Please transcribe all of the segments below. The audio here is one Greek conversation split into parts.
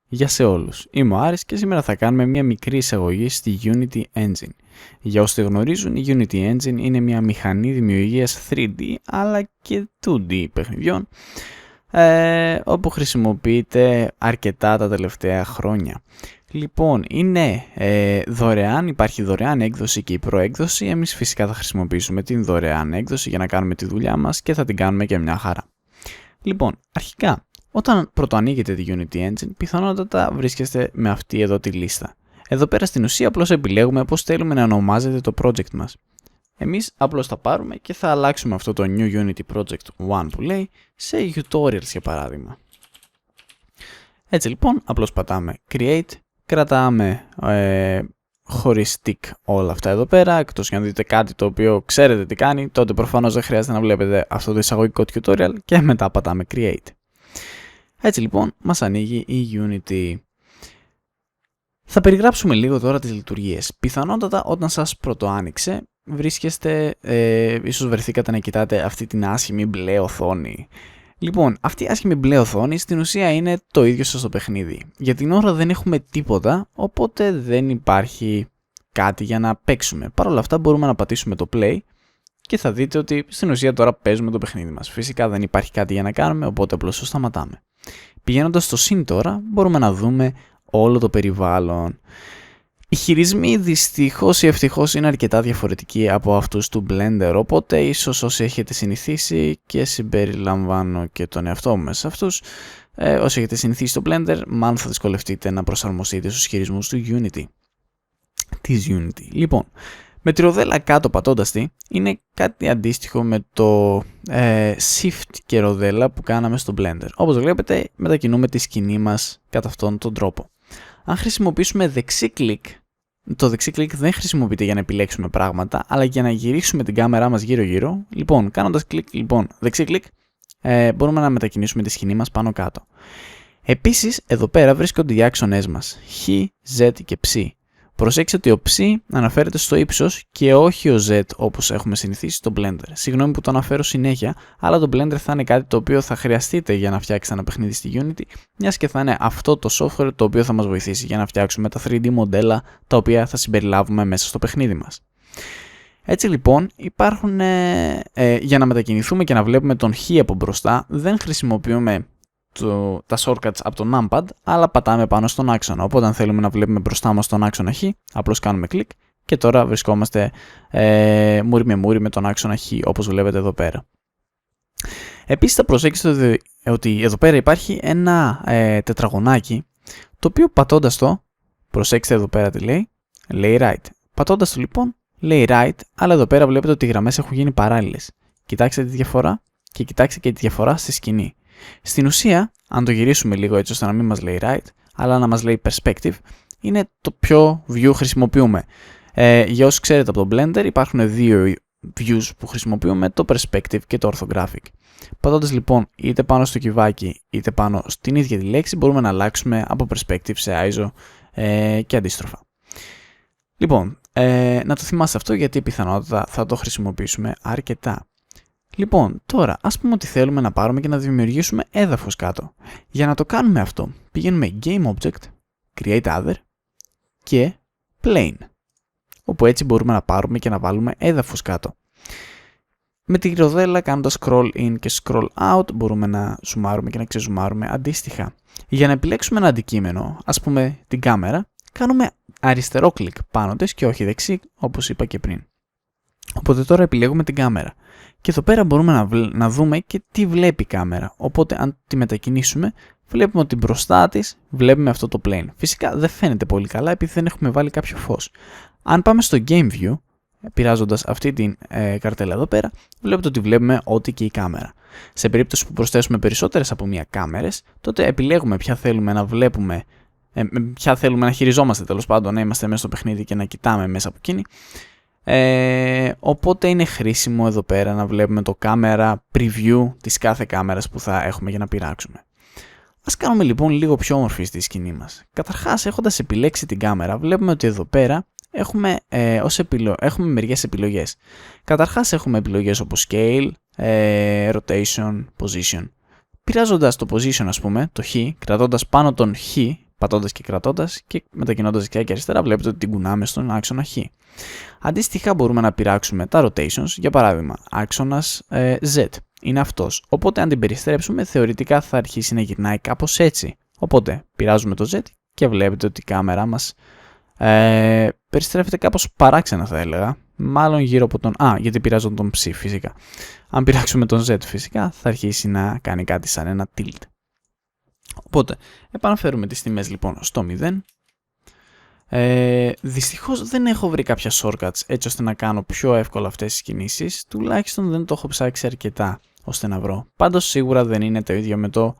Γεια σε όλους, είμαι ο Άρης και σήμερα θα κάνουμε μια μικρή εισαγωγή στη Unity Engine. Για όσοι δεν γνωρίζουν, η Unity Engine είναι μια μηχανή δημιουργίας 3D αλλά και 2D παιχνιδιών, όπου χρησιμοποιείται αρκετά τα τελευταία χρόνια. Λοιπόν, είναι δωρεάν, υπάρχει δωρεάν έκδοση και η προέκδοση. Εμείς φυσικά θα χρησιμοποιήσουμε την δωρεάν έκδοση για να κάνουμε τη δουλειά μας και θα την κάνουμε και μια χαρά. Λοιπόν, αρχικά, όταν πρωτοανοίγετε τη Unity Engine, πιθανότατα βρίσκεστε με αυτή εδώ τη λίστα. Εδώ πέρα στην ουσία απλώς επιλέγουμε πώς θέλουμε να ονομάζεται το project μας. Εμείς απλώς θα πάρουμε και θα αλλάξουμε αυτό το New Unity Project 1 που λέει σε Tutorials για παράδειγμα. Έτσι λοιπόν, απλώς πατάμε Create, κρατάμε χωρίς tick όλα αυτά εδώ πέρα, εκτός για να δείτε κάτι το οποίο ξέρετε τι κάνει, τότε προφανώς δεν χρειάζεται να βλέπετε αυτό το εισαγωγικό tutorial και μετά πατάμε Create. Έτσι λοιπόν μας ανοίγει η Unity. Θα περιγράψουμε λίγο τώρα τις λειτουργίες. Πιθανότατα όταν σας πρωτοάνοιξε βρίσκεστε, ίσως βρεθήκατε να κοιτάτε αυτή την άσχημη μπλε οθόνη. Λοιπόν, αυτή η άσχημη μπλε οθόνη στην ουσία είναι το ίδιο σας το παιχνίδι. Για την ώρα δεν έχουμε τίποτα, οπότε δεν υπάρχει κάτι για να παίξουμε. Παρ' όλα αυτά μπορούμε να πατήσουμε το play και θα δείτε ότι στην ουσία τώρα παίζουμε το παιχνίδι μας. Φυσικά δεν υπάρχει κάτι για να κάνουμε, οπότε απλώς το σταματάμε. Πηγαίνοντας στο συν τώρα, μπορούμε να δούμε όλο το περιβάλλον. Οι χειρισμοί δυστυχώς ή ευτυχώς είναι αρκετά διαφορετικοί από αυτούς του Blender, οπότε ίσως όσοι έχετε συνηθίσει, και συμπεριλαμβάνω και τον εαυτό μου μέσα σε αυτούς, όσοι έχετε συνηθίσει στο Blender, μάλλον θα δυσκολευτείτε να προσαρμοστείτε στους χειρισμούς του Unity. Της Unity. Λοιπόν, με τη ροδέλα κάτω πατώντας τη, είναι κάτι αντίστοιχο με το Shift και ροδέλα που κάναμε στο Blender. Όπως βλέπετε, μετακινούμε τη σκηνή μας κατά αυτόν τον τρόπο. Αν χρησιμοποιήσουμε δεξί κλικ, το δεξί κλικ δεν χρησιμοποιείται για να επιλέξουμε πράγματα, αλλά για να γυρίσουμε την κάμερά μας γύρω-γύρω. Λοιπόν, κάνοντας δεξί κλικ, μπορούμε να μετακινήσουμε τη σκηνή μας πάνω κάτω. Επίσης, εδώ πέρα βρίσκονται οι άξονές μας, Χ, Z και Ψ. Προσέξτε ότι ο Ψ αναφέρεται στο ύψος και όχι ο Z όπως έχουμε συνηθίσει στο Blender. Συγγνώμη που το αναφέρω συνέχεια, αλλά το Blender θα είναι κάτι το οποίο θα χρειαστείτε για να φτιάξετε ένα παιχνίδι στη Unity, μιας και θα είναι αυτό το software το οποίο θα μας βοηθήσει για να φτιάξουμε τα 3D μοντέλα τα οποία θα συμπεριλάβουμε μέσα στο παιχνίδι μας. Έτσι λοιπόν, υπάρχουν, για να μετακινηθούμε και να βλέπουμε τον Χ από μπροστά, δεν χρησιμοποιούμε τα shortcuts από το numpad, αλλά πατάμε πάνω στον άξονα. Οπότε αν θέλουμε να βλέπουμε μπροστά μας τον άξονα Χ, απλώς κάνουμε κλικ και τώρα βρισκόμαστε μούρι με μούρι με τον άξονα Χ, όπως βλέπετε εδώ πέρα. Επίσης θα προσέξετε ότι εδώ πέρα υπάρχει ένα τετραγωνάκι, το οποίο πατώντας το, προσέξτε εδώ πέρα τι λέει right. Πατώντας το λοιπόν, λέει right, αλλά εδώ πέρα βλέπετε ότι οι γραμμές έχουν γίνει παράλληλες. Κοιτάξτε τη διαφορά και κοιτάξτε και τη διαφορά στη σκηνή. Στην ουσία, αν το γυρίσουμε λίγο έτσι ώστε να μην μας λέει right, αλλά να μας λέει perspective, είναι το ποιο view χρησιμοποιούμε. Για όσους ξέρετε από το Blender, υπάρχουν δύο views που χρησιμοποιούμε, το perspective και το orthographic. Πατώντας λοιπόν είτε πάνω στο κυβάκι είτε πάνω στην ίδια τη λέξη, μπορούμε να αλλάξουμε από perspective σε ISO και αντίστροφα. Λοιπόν, να το θυμάστε αυτό γιατί πιθανότατα θα το χρησιμοποιήσουμε αρκετά. Λοιπόν, τώρα ας πούμε ότι θέλουμε να πάρουμε και να δημιουργήσουμε έδαφος κάτω. Για να το κάνουμε αυτό, πηγαίνουμε Game Object, Create Other και Plane. Όπου έτσι μπορούμε να πάρουμε και να βάλουμε έδαφος κάτω. Με τη ροδέλα κάνοντας scroll in και scroll out μπορούμε να ζουμάρουμε και να ξεζουμάρουμε αντίστοιχα. Για να επιλέξουμε ένα αντικείμενο, ας πούμε την κάμερα, κάνουμε αριστερό κλικ πάνω της και όχι δεξί όπως είπα και πριν. Οπότε τώρα επιλέγουμε την κάμερα. Και εδώ πέρα μπορούμε να δούμε και τι βλέπει η κάμερα. Οπότε αν τη μετακινήσουμε, βλέπουμε ότι μπροστά της βλέπουμε αυτό το plane. Φυσικά δεν φαίνεται πολύ καλά επειδή δεν έχουμε βάλει κάποιο φως. Αν πάμε στο Game View, πειράζοντας αυτή την καρτέλα εδώ πέρα, βλέπετε ότι βλέπουμε ό,τι και η κάμερα. Σε περίπτωση που προσθέσουμε περισσότερες από μία κάμερες, τότε επιλέγουμε ποια θέλουμε να βλέπουμε, ποια θέλουμε να χειριζόμαστε τέλος πάντων, να είμαστε μέσα στο παιχνίδι και να κοιτάμε μέσα από εκείνη. Οπότε είναι χρήσιμο εδώ πέρα να βλέπουμε το camera preview της κάθε κάμερας που θα έχουμε για να πειράξουμε. Ας κάνουμε λοιπόν λίγο πιο όμορφη στη σκηνή μας. Καταρχάς, έχοντας επιλέξει την κάμερα, βλέπουμε ότι εδώ πέρα έχουμε, έχουμε μερικές επιλογές. Καταρχάς έχουμε επιλογές όπως scale, rotation, position. Πειράζοντας το position, ας πούμε, το χ, κρατώντας πάνω τον χ, πατώντας και κρατώντας και μετακινώντας δεξιά και αριστερά βλέπετε ότι την κουνάμε στον άξονα Χ. Αντίστοιχα μπορούμε να πειράξουμε τα rotations, για παράδειγμα άξονας Z είναι αυτός, οπότε αν την περιστρέψουμε θεωρητικά θα αρχίσει να γυρνάει κάπως έτσι. Οπότε πειράζουμε το Z και βλέπετε ότι η κάμερα μας περιστρέφεται κάπως παράξενα θα έλεγα, μάλλον γύρω από τον γιατί πειράζω τον ψ φυσικά. Αν πειράξουμε τον Z φυσικά θα αρχίσει να κάνει κάτι σαν ένα tilt. Οπότε επαναφέρουμε τις τιμές λοιπόν στο 0. Δυστυχώς δεν έχω βρει κάποια shortcuts έτσι ώστε να κάνω πιο εύκολα αυτές τις κινήσεις, τουλάχιστον δεν το έχω ψάξει αρκετά ώστε να βρω. Πάντως σίγουρα δεν είναι το ίδιο με το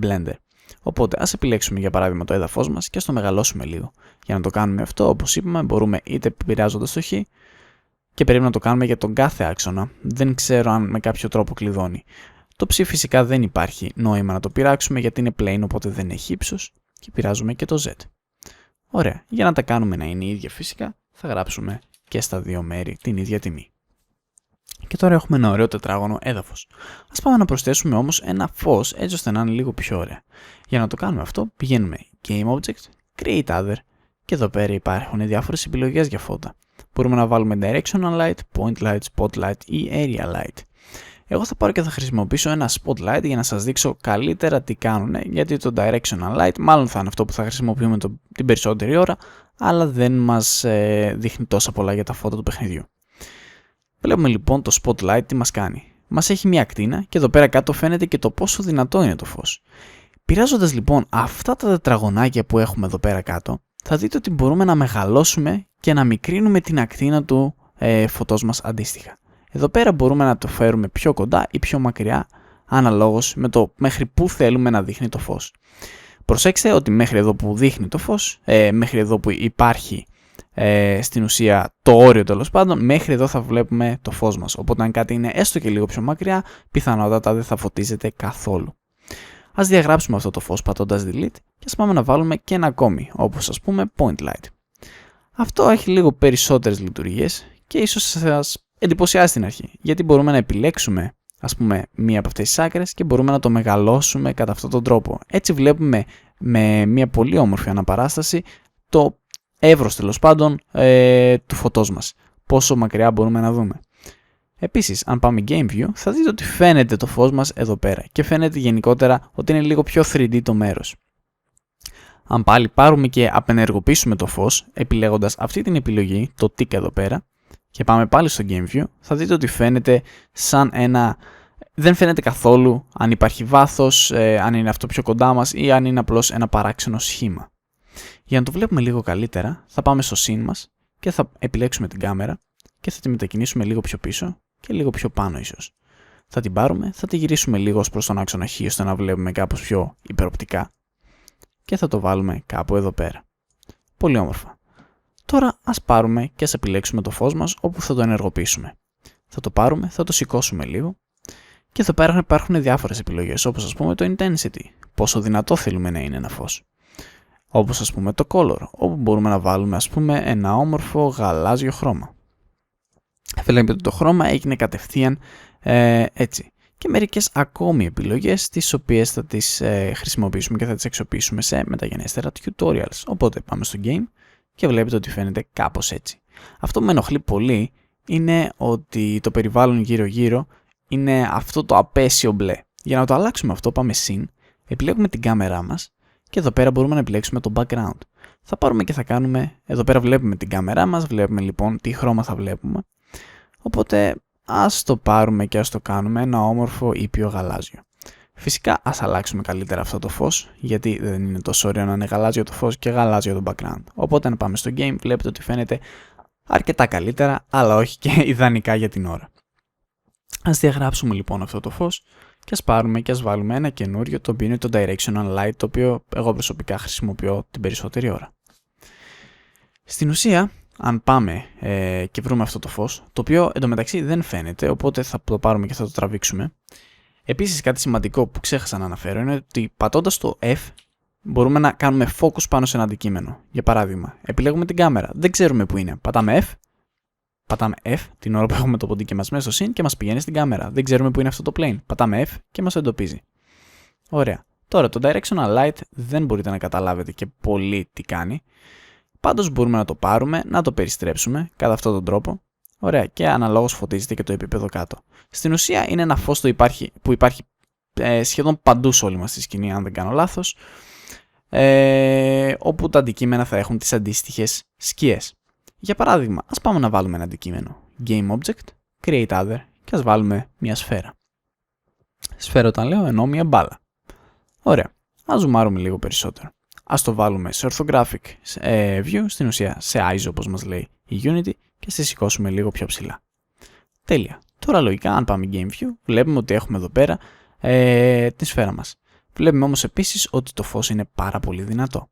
Blender. Οπότε ας επιλέξουμε για παράδειγμα το έδαφος μας και ας το μεγαλώσουμε λίγο. Για να το κάνουμε αυτό, όπως είπαμε, μπορούμε είτε πειράζοντας το Χ και πρέπει να το κάνουμε για τον κάθε άξονα. Δεν ξέρω αν με κάποιο τρόπο κλειδώνει. Το ψ φυσικά δεν υπάρχει νόημα να το πειράξουμε γιατί είναι plane, οπότε δεν έχει ύψος και πειράζουμε και το Z. Ωραία, για να τα κάνουμε να είναι η ίδια φυσικά θα γράψουμε και στα δύο μέρη την ίδια τιμή. Και τώρα έχουμε ένα ωραίο τετράγωνο έδαφος. Ας πάμε να προσθέσουμε όμως ένα φως έτσι ώστε να είναι λίγο πιο ωραία. Για να το κάνουμε αυτό πηγαίνουμε Game Object, Create Other και εδώ πέρα υπάρχουν διάφορες επιλογές για φώτα. Μπορούμε να βάλουμε Directional Light, Point Light, Spotlight ή Area Light. Εγώ θα πάρω και θα χρησιμοποιήσω ένα Spotlight για να σας δείξω καλύτερα τι κάνουν, γιατί το Directional Light μάλλον θα είναι αυτό που θα χρησιμοποιούμε την περισσότερη ώρα, αλλά δεν μας δείχνει τόσα πολλά για τα φώτα του παιχνιδιού. Βλέπουμε λοιπόν το Spotlight τι μας κάνει. Μας έχει μια ακτίνα και εδώ πέρα κάτω φαίνεται και το πόσο δυνατό είναι το φως. Πειράζοντας λοιπόν αυτά τα τετραγωνάκια που έχουμε εδώ πέρα κάτω, θα δείτε ότι μπορούμε να μεγαλώσουμε και να μικρύνουμε την ακτίνα του φωτός μας αντίστοιχα. Εδώ πέρα μπορούμε να το φέρουμε πιο κοντά ή πιο μακριά, αναλόγως με το μέχρι που θέλουμε να δείχνει το φως. Προσέξτε ότι μέχρι εδώ που δείχνει το φως, μέχρι εδώ που υπάρχει στην ουσία το όριο τέλος πάντων, μέχρι εδώ θα βλέπουμε το φως μας. Οπότε αν κάτι είναι έστω και λίγο πιο μακριά, πιθανότατα δεν θα φωτίζεται καθόλου. Ας διαγράψουμε αυτό το φως πατώντας Delete και ας πάμε να βάλουμε και ένα ακόμη, όπως ας πούμε Point Light. Αυτό έχει λίγο περισσότερες λειτουργίες και ίσως σας εντυπωσιάζει στην αρχή, γιατί μπορούμε να επιλέξουμε ας πούμε μία από αυτές τις άκρες και μπορούμε να το μεγαλώσουμε κατά αυτόν τον τρόπο. Έτσι βλέπουμε με μία πολύ όμορφη αναπαράσταση το εύρος τέλος πάντων του φωτός μας, πόσο μακριά μπορούμε να δούμε. Επίσης, αν πάμε Game View, θα δείτε ότι φαίνεται το φως μας εδώ πέρα και φαίνεται γενικότερα ότι είναι λίγο πιο 3D το μέρος. Αν πάλι πάρουμε και απενεργοποιήσουμε το φως, επιλέγοντας αυτή την επιλογή, το tick εδώ πέρα, και πάμε πάλι στο Game View, θα δείτε ότι φαίνεται σαν ένα... Δεν φαίνεται καθόλου αν υπάρχει βάθος, αν είναι αυτό πιο κοντά μας ή αν είναι απλώς ένα παράξενο σχήμα. Για να το βλέπουμε λίγο καλύτερα, θα πάμε στο scene μας και θα επιλέξουμε την κάμερα και θα τη μετακινήσουμε λίγο πιο πίσω και λίγο πιο πάνω ίσως. Θα την πάρουμε, θα τη γυρίσουμε λίγο ως προς τον άξονα Χ ώστε να βλέπουμε κάπως πιο υπεροπτικά και θα το βάλουμε κάπου εδώ πέρα. Πολύ όμορφα. Τώρα ας πάρουμε και ας επιλέξουμε το φως μας όπου θα το ενεργοποιήσουμε. Θα το πάρουμε, θα το σηκώσουμε λίγο και εδώ πέρα υπάρχουν διάφορες επιλογές όπως ας πούμε το intensity, πόσο δυνατό θέλουμε να είναι ένα φως. Όπως ας πούμε το color, όπου μπορούμε να βάλουμε ας πούμε ένα όμορφο γαλάζιο χρώμα. Βλέπετε ότι το χρώμα έγινε κατευθείαν έτσι. Και μερικές ακόμη επιλογές τις οποίες θα τις χρησιμοποιήσουμε και θα τις αξιοποιήσουμε σε μεταγενέστερα tutorials. Οπότε πάμε στο game και βλέπετε ότι φαίνεται κάπως έτσι. Αυτό που με ενοχλεί πολύ είναι ότι το περιβάλλον γύρω γύρω είναι αυτό το απέσιο μπλε. Για να το αλλάξουμε αυτό πάμε scene, επιλέγουμε την κάμερά μας και εδώ πέρα μπορούμε να επιλέξουμε το background. Θα πάρουμε και θα κάνουμε, εδώ πέρα βλέπουμε την κάμερά μας, βλέπουμε λοιπόν τι χρώμα θα βλέπουμε. Οπότε ας το πάρουμε και ας το κάνουμε ένα όμορφο ήπιο γαλάζιο. Φυσικά ας αλλάξουμε καλύτερα αυτό το φως, γιατί δεν είναι τόσο ωραίο να είναι γαλάζιο το φως και γαλάζιο το background. Οπότε αν πάμε στο game βλέπετε ότι φαίνεται αρκετά καλύτερα, αλλά όχι και ιδανικά για την ώρα. Ας διαγράψουμε λοιπόν αυτό το φως και ας πάρουμε και ας βάλουμε ένα καινούριο το οποίο είναι το Directional Light, το οποίο εγώ προσωπικά χρησιμοποιώ την περισσότερη ώρα. Στην ουσία, αν πάμε και βρούμε αυτό το φως, το οποίο εντωμεταξύ δεν φαίνεται, οπότε θα το πάρουμε και θα το τραβήξουμε. Επίσης κάτι σημαντικό που ξέχασα να αναφέρω είναι ότι πατώντας το F μπορούμε να κάνουμε focus πάνω σε ένα αντικείμενο. Για παράδειγμα, επιλέγουμε την κάμερα, δεν ξέρουμε που είναι. Πατάμε F την ώρα που έχουμε το ποντίκι μας μέσα στο scene και μας πηγαίνει στην κάμερα. Δεν ξέρουμε που είναι αυτό το plane. Πατάμε F και μας εντοπίζει. Ωραία. Τώρα το Directional Light δεν μπορείτε να καταλάβετε και πολύ τι κάνει. Πάντως μπορούμε να το πάρουμε, να το περιστρέψουμε κατά αυτόν τον τρόπο. Ωραία, και αναλόγως φωτίζεται και το επίπεδο κάτω. Στην ουσία είναι ένα φως που υπάρχει σχεδόν παντού σε όλη μας τη σκηνή, αν δεν κάνω λάθος, όπου τα αντικείμενα θα έχουν τις αντίστοιχες σκιές. Για παράδειγμα, ας πάμε να βάλουμε ένα αντικείμενο. Game Object, Create Other και ας βάλουμε μια σφαίρα. Σφαίρα όταν λέω εννοώ μια μπάλα. Ωραία, ας ζουμάρουμε λίγο περισσότερο. Ας το βάλουμε σε orthographic view, στην ουσία σε ISO όπως μας λέει η Unity, και στη σηκώσουμε λίγο πιο ψηλά. Τέλεια. Τώρα λογικά αν πάμε Game View βλέπουμε ότι έχουμε εδώ πέρα τη σφαίρα μας. Βλέπουμε όμως επίσης ότι το φως είναι πάρα πολύ δυνατό.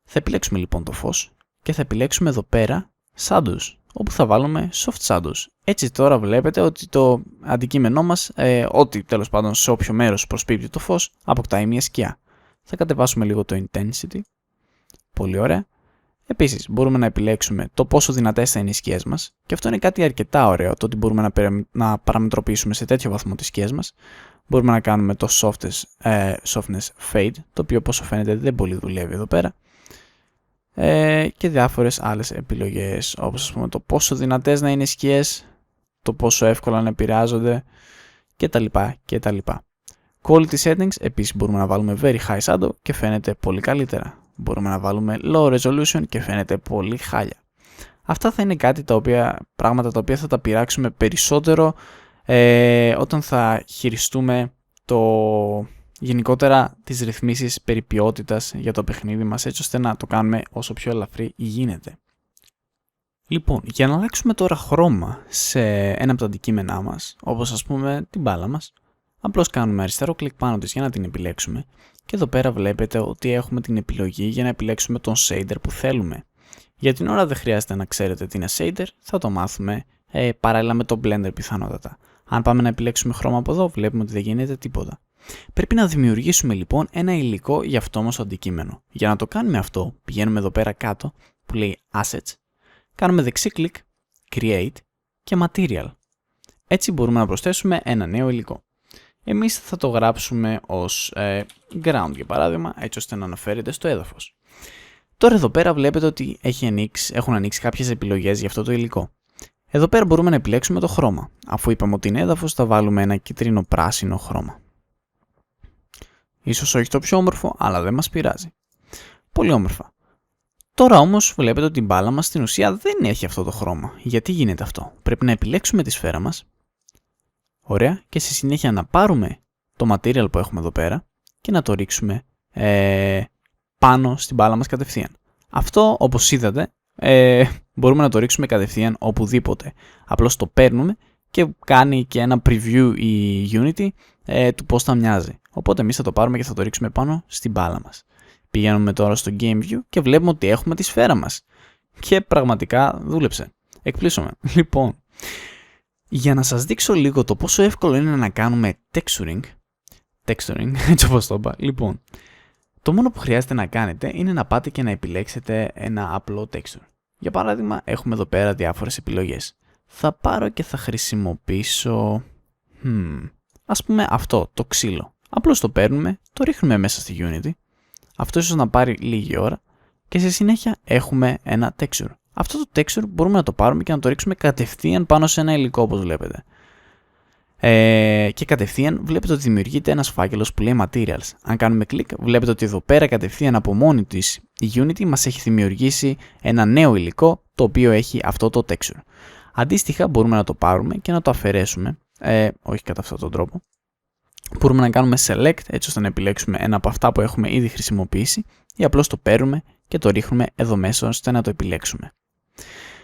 Θα επιλέξουμε λοιπόν το φως και θα επιλέξουμε εδώ πέρα Shadows, όπου θα βάλουμε Soft Shadows. Έτσι τώρα βλέπετε ότι το αντικείμενό μας, ότι τέλος πάντων σε όποιο μέρος προσπίπτει το φως, αποκτάει μια σκιά. Θα κατεβάσουμε λίγο το Intensity. Πολύ ωραία. Επίσης μπορούμε να επιλέξουμε το πόσο δυνατές θα είναι οι σκιές μας, και αυτό είναι κάτι αρκετά ωραίο, το ότι μπορούμε να παραμετροποιήσουμε σε τέτοιο βαθμό τις σκιές μας. Μπορούμε να κάνουμε το softness fade, το οποίο όπως φαίνεται δεν πολύ δουλεύει εδώ πέρα, και διάφορες άλλες επιλογές, όπως ας πούμε το πόσο δυνατές να είναι οι σκιές, το πόσο εύκολα να επηρεάζονται κτλ. Quality settings επίσης μπορούμε να βάλουμε very high shadow και φαίνεται πολύ καλύτερα. Μπορούμε να βάλουμε low resolution και φαίνεται πολύ χάλια. Αυτά θα είναι πράγματα τα οποία θα τα πειράξουμε περισσότερο όταν θα χειριστούμε γενικότερα τις ρυθμίσεις περί ποιότητας για το παιχνίδι μας, έτσι ώστε να το κάνουμε όσο πιο ελαφρύ γίνεται. Λοιπόν, για να αλλάξουμε τώρα χρώμα σε ένα από τα αντικείμενά μας, όπως ας πούμε την μπάλα μας, απλώς κάνουμε αριστερό κλικ πάνω της για να την επιλέξουμε, και εδώ πέρα βλέπετε ότι έχουμε την επιλογή για να επιλέξουμε τον shader που θέλουμε. Για την ώρα δεν χρειάζεται να ξέρετε τι είναι shader, θα το μάθουμε παράλληλα με το blender πιθανότατα. Αν πάμε να επιλέξουμε χρώμα από εδώ, βλέπουμε ότι δεν γίνεται τίποτα. Πρέπει να δημιουργήσουμε λοιπόν ένα υλικό για αυτό μας το αντικείμενο. Για να το κάνουμε αυτό, πηγαίνουμε εδώ πέρα κάτω που λέει Assets, κάνουμε δεξί κλικ, Create και Material. Έτσι μπορούμε να προσθέσουμε ένα νέο υλικό. Εμείς θα το γράψουμε ως ground για παράδειγμα, έτσι ώστε να αναφέρεται στο έδαφος. Τώρα εδώ πέρα βλέπετε ότι έχουν ανοίξει κάποιες επιλογές για αυτό το υλικό. Εδώ πέρα μπορούμε να επιλέξουμε το χρώμα. Αφού είπαμε ότι είναι έδαφος, θα βάλουμε ένα κίτρινο πράσινο χρώμα. Ίσως όχι το πιο όμορφο, αλλά δεν μας πειράζει. Πολύ όμορφα. Τώρα όμως βλέπετε ότι η μπάλα μας στην ουσία δεν έχει αυτό το χρώμα. Γιατί γίνεται αυτό? Πρέπει να επιλέξουμε τη σφαίρα μας. Ωραία. Και στη συνέχεια να πάρουμε το material που έχουμε εδώ πέρα και να το ρίξουμε πάνω στην μπάλα μας κατευθείαν. Αυτό, όπως είδατε, μπορούμε να το ρίξουμε κατευθείαν οπουδήποτε. Απλώς το παίρνουμε και κάνει και ένα preview η Unity του πώς θα μοιάζει. Οπότε εμείς θα το πάρουμε και θα το ρίξουμε πάνω στην μπάλα μας. Πηγαίνουμε τώρα στο Game View και βλέπουμε ότι έχουμε τη σφαίρα μας. Και πραγματικά δούλεψε. Εκπλήσωμαι. Λοιπόν, για να σας δείξω λίγο το πόσο εύκολο είναι να κάνουμε texturing, έτσι όπως το είπα. Λοιπόν, το μόνο που χρειάζεται να κάνετε είναι να πάτε και να επιλέξετε ένα απλό texture. Για παράδειγμα, έχουμε εδώ πέρα διάφορες επιλογές. Θα πάρω και θα χρησιμοποιήσω, ας πούμε αυτό, το ξύλο. Απλώς το παίρνουμε, το ρίχνουμε μέσα στη Unity. Αυτό ίσως να πάρει λίγη ώρα και στη συνέχεια έχουμε ένα texture. Αυτό το texture μπορούμε να το πάρουμε και να το ρίξουμε κατευθείαν πάνω σε ένα υλικό, όπως βλέπετε. Και κατευθείαν βλέπετε ότι δημιουργείται ένας φάκελος που λέει Materials. Αν κάνουμε κλικ, βλέπετε ότι εδώ πέρα κατευθείαν από μόνη της η Unity μας έχει δημιουργήσει ένα νέο υλικό το οποίο έχει αυτό το texture. Αντίστοιχα μπορούμε να το πάρουμε και να το αφαιρέσουμε, όχι κατά αυτόν τον τρόπο. Μπορούμε να κάνουμε select έτσι ώστε να επιλέξουμε ένα από αυτά που έχουμε ήδη χρησιμοποιήσει ή απλώς το παίρνουμε και το ρίχνουμε εδώ μέσα ώστε να το επιλέξουμε.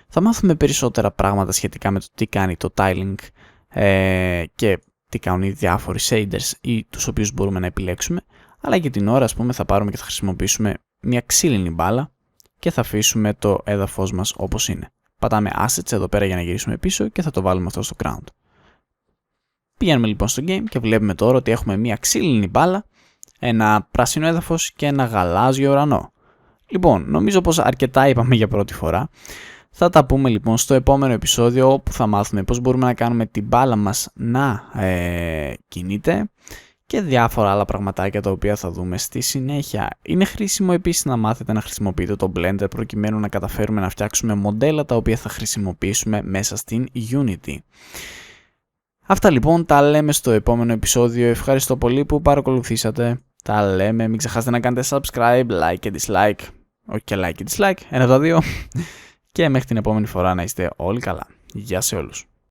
Θα μάθουμε περισσότερα πράγματα σχετικά με το τι κάνει το tiling και τι κάνουν οι διάφοροι shaders ή τους οποίους μπορούμε να επιλέξουμε, αλλά για την ώρα θα πάρουμε και θα χρησιμοποιήσουμε μια ξύλινη μπάλα και θα αφήσουμε το έδαφος μας όπως είναι. Πατάμε assets εδώ πέρα για να γυρίσουμε πίσω και θα το βάλουμε αυτό στο ground. Πηγαίνουμε λοιπόν στο game και βλέπουμε τώρα ότι έχουμε μια ξύλινη μπάλα, ένα πράσινο έδαφος και ένα γαλάζιο ουρανό. Λοιπόν, νομίζω πως αρκετά είπαμε για πρώτη φορά. Θα τα πούμε λοιπόν στο επόμενο επεισόδιο, όπου θα μάθουμε πώς μπορούμε να κάνουμε την μπάλα μας να κινείται και διάφορα άλλα πραγματάκια τα οποία θα δούμε στη συνέχεια. Είναι χρήσιμο επίσης να μάθετε να χρησιμοποιείτε το Blender προκειμένου να καταφέρουμε να φτιάξουμε μοντέλα τα οποία θα χρησιμοποιήσουμε μέσα στην Unity. Αυτά λοιπόν, τα λέμε στο επόμενο επεισόδιο. Ευχαριστώ πολύ που παρακολουθήσατε. Τα λέμε, μην ξεχάσετε να κάνετε subscribe, like και dislike. Όχι και like και dislike, ένα από τα δύο. Και μέχρι την επόμενη φορά να είστε όλοι καλά. Γεια σε όλους.